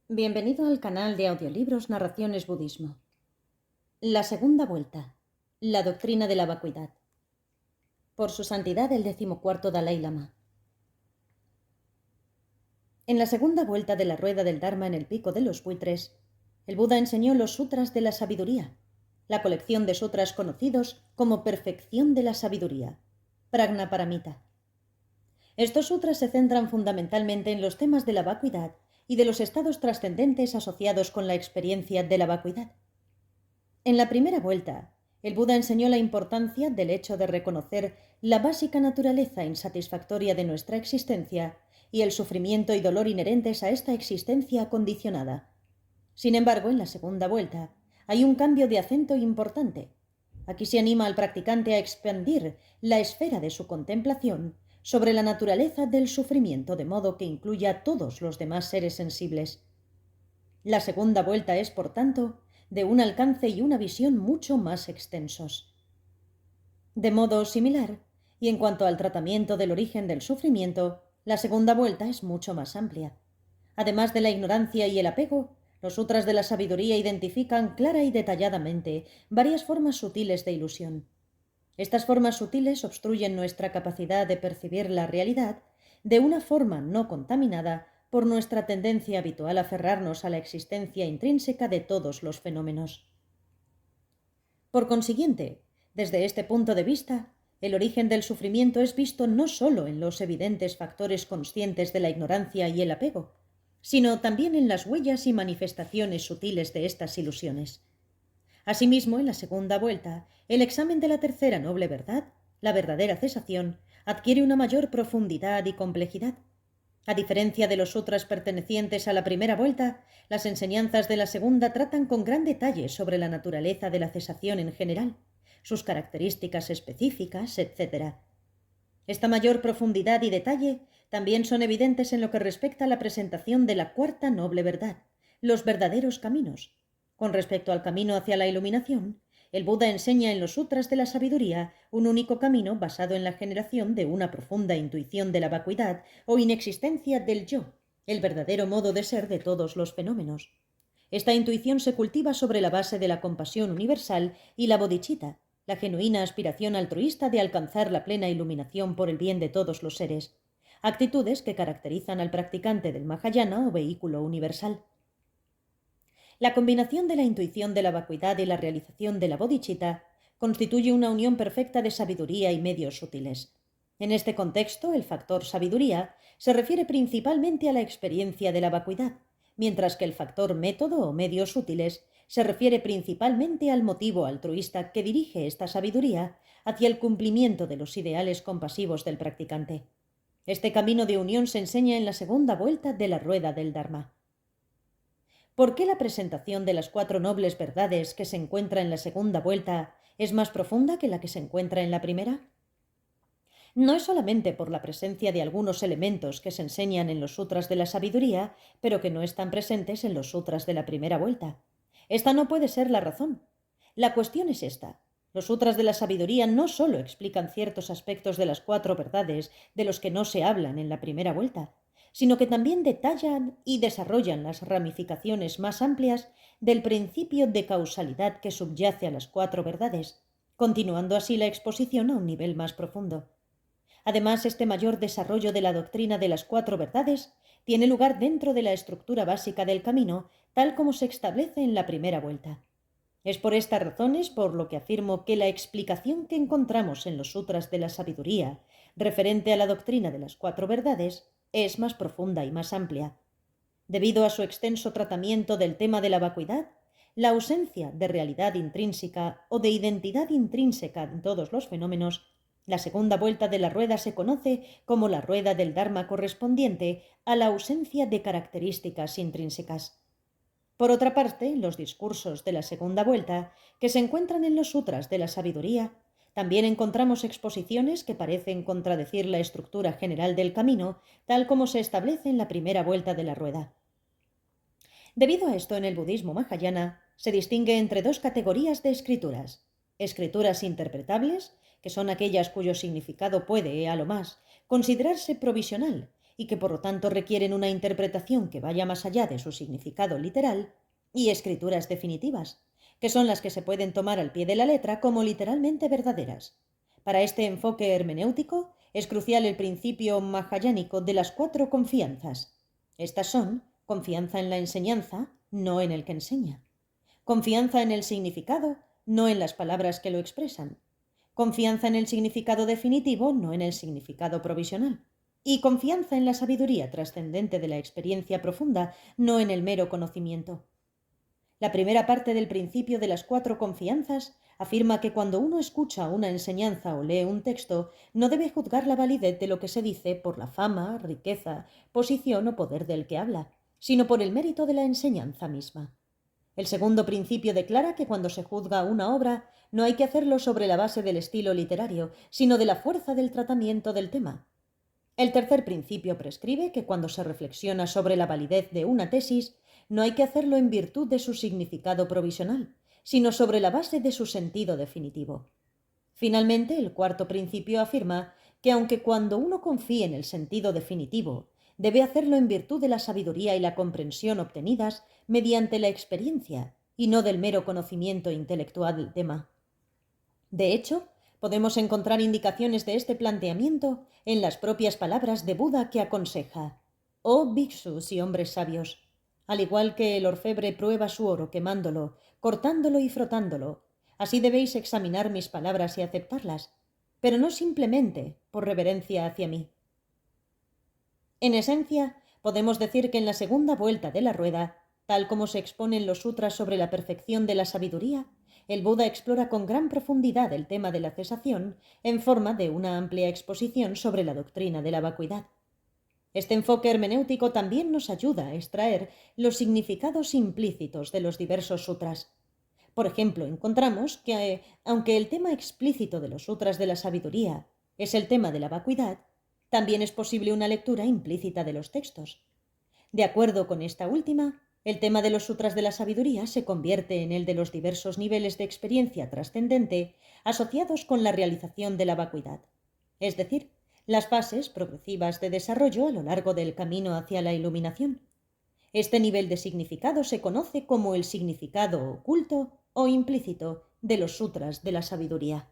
Bienvenido al canal de audiolibros Narraciones Budismo. La segunda vuelta. La doctrina de la vacuidad. Por su santidad el 14º Dalai Lama. En la segunda vuelta de la rueda del Dharma en el pico de los buitres, el Buda enseñó los sutras de la sabiduría, la colección de sutras conocidos como perfección de la sabiduría, Prajnaparamita. Estos sutras se centran fundamentalmente en los temas de la vacuidad y de los estados trascendentes asociados con la experiencia de la vacuidad. En la primera vuelta, el Buda enseñó la importancia del hecho de reconocer la básica naturaleza insatisfactoria de nuestra existencia y el sufrimiento y dolor inherentes a esta existencia condicionada. Sin embargo, en la segunda vuelta, hay un cambio de acento importante. Aquí se anima al practicante a expandir la esfera de su contemplación sobre la naturaleza del sufrimiento de modo que incluya a todos los demás seres sensibles. La segunda vuelta es, por tanto, de un alcance y una visión mucho más extensos. De modo similar, y en cuanto al tratamiento del origen del sufrimiento, la segunda vuelta es mucho más amplia. Además de la ignorancia y el apego, los sutras de la sabiduría identifican clara y detalladamente varias formas sutiles de ilusión. Estas formas sutiles obstruyen nuestra capacidad de percibir la realidad de una forma no contaminada por nuestra tendencia habitual a aferrarnos a la existencia intrínseca de todos los fenómenos. Por consiguiente, desde este punto de vista, el origen del sufrimiento es visto no sólo en los evidentes factores conscientes de la ignorancia y el apego, sino también en las huellas y manifestaciones sutiles de estas ilusiones. Asimismo, en la segunda vuelta, el examen de la tercera noble verdad, la verdadera cesación, adquiere una mayor profundidad y complejidad. A diferencia de los sutras pertenecientes a la primera vuelta, las enseñanzas de la segunda tratan con gran detalle sobre la naturaleza de la cesación en general, sus características específicas, etc. Esta mayor profundidad y detalle también son evidentes en lo que respecta a la presentación de la cuarta noble verdad, los verdaderos caminos. Con respecto al camino hacia la iluminación, el Buda enseña en los sutras de la sabiduría un único camino basado en la generación de una profunda intuición de la vacuidad o inexistencia del yo, el verdadero modo de ser de todos los fenómenos. Esta intuición se cultiva sobre la base de la compasión universal y la bodhicitta, la genuina aspiración altruista de alcanzar la plena iluminación por el bien de todos los seres, actitudes que caracterizan al practicante del Mahayana o vehículo universal. La combinación de la intuición de la vacuidad y la realización de la bodhicitta constituye una unión perfecta de sabiduría y medios sutiles. En este contexto, el factor sabiduría se refiere principalmente a la experiencia de la vacuidad, mientras que el factor método o medios sutiles se refiere principalmente al motivo altruista que dirige esta sabiduría hacia el cumplimiento de los ideales compasivos del practicante. Este camino de unión se enseña en la segunda vuelta de la rueda del Dharma. ¿Por qué la presentación de las cuatro nobles verdades que se encuentra en la segunda vuelta es más profunda que la que se encuentra en la primera? No es solamente por la presencia de algunos elementos que se enseñan en los sutras de la sabiduría, pero que no están presentes en los sutras de la primera vuelta. Esta no puede ser la razón. La cuestión es esta. Los sutras de la sabiduría no solo explican ciertos aspectos de las cuatro verdades de los que no se hablan en la primera vuelta, sino que también detallan y desarrollan las ramificaciones más amplias del principio de causalidad que subyace a las cuatro verdades, continuando así la exposición a un nivel más profundo. Además, este mayor desarrollo de la doctrina de las cuatro verdades tiene lugar dentro de la estructura básica del camino, tal como se establece en la primera vuelta. Es por estas razones por lo que afirmo que la explicación que encontramos en los sutras de la sabiduría, referente a la doctrina de las cuatro verdades, es más profunda y más amplia. Debido a su extenso tratamiento del tema de la vacuidad, la ausencia de realidad intrínseca o de identidad intrínseca en todos los fenómenos, la segunda vuelta de la rueda se conoce como la rueda del Dharma correspondiente a la ausencia de características intrínsecas. Por otra parte, los discursos de la segunda vuelta, que se encuentran en los sutras de la sabiduría, también encontramos exposiciones que parecen contradecir la estructura general del camino, tal como se establece en la primera vuelta de la rueda. Debido a esto, en el budismo mahayana se distingue entre dos categorías de escrituras: escrituras interpretables, que son aquellas cuyo significado puede, a lo más, considerarse provisional y que por lo tanto requieren una interpretación que vaya más allá de su significado literal, y escrituras definitivas, que son las que se pueden tomar al pie de la letra como literalmente verdaderas. Para este enfoque hermenéutico es crucial el principio mahayánico de las 4 confianzas. Estas son confianza en la enseñanza, no en el que enseña; confianza en el significado, no en las palabras que lo expresan; confianza en el significado definitivo, no en el significado provisional; y confianza en la sabiduría trascendente de la experiencia profunda, no en el mero conocimiento. La primera parte del principio de las 4 confianzas afirma que cuando uno escucha una enseñanza o lee un texto, no debe juzgar la validez de lo que se dice por la fama, riqueza, posición o poder del que habla, sino por el mérito de la enseñanza misma. El segundo principio declara que cuando se juzga una obra, no hay que hacerlo sobre la base del estilo literario, sino de la fuerza del tratamiento del tema. El tercer principio prescribe que cuando se reflexiona sobre la validez de una tesis, no hay que hacerlo en virtud de su significado provisional, sino sobre la base de su sentido definitivo. Finalmente, el cuarto principio afirma que aunque cuando uno confíe en el sentido definitivo, debe hacerlo en virtud de la sabiduría y la comprensión obtenidas mediante la experiencia y no del mero conocimiento intelectual del tema. De hecho, podemos encontrar indicaciones de este planteamiento en las propias palabras de Buda, que aconseja: «Oh bhikshus y hombres sabios, al igual que el orfebre prueba su oro quemándolo, cortándolo y frotándolo, así debéis examinar mis palabras y aceptarlas, pero no simplemente por reverencia hacia mí». En esencia, podemos decir que en la segunda vuelta de la rueda, tal como se expone en los sutras sobre la perfección de la sabiduría, el Buda explora con gran profundidad el tema de la cesación en forma de una amplia exposición sobre la doctrina de la vacuidad. Este enfoque hermenéutico también nos ayuda a extraer los significados implícitos de los diversos sutras. Por ejemplo, encontramos que, aunque el tema explícito de los sutras de la sabiduría es el tema de la vacuidad, también es posible una lectura implícita de los textos. De acuerdo con esta última, el tema de los sutras de la sabiduría se convierte en el de los diversos niveles de experiencia trascendente asociados con la realización de la vacuidad, es decir, las fases progresivas de desarrollo a lo largo del camino hacia la iluminación. Este nivel de significado se conoce como el significado oculto o implícito de los sutras de la sabiduría.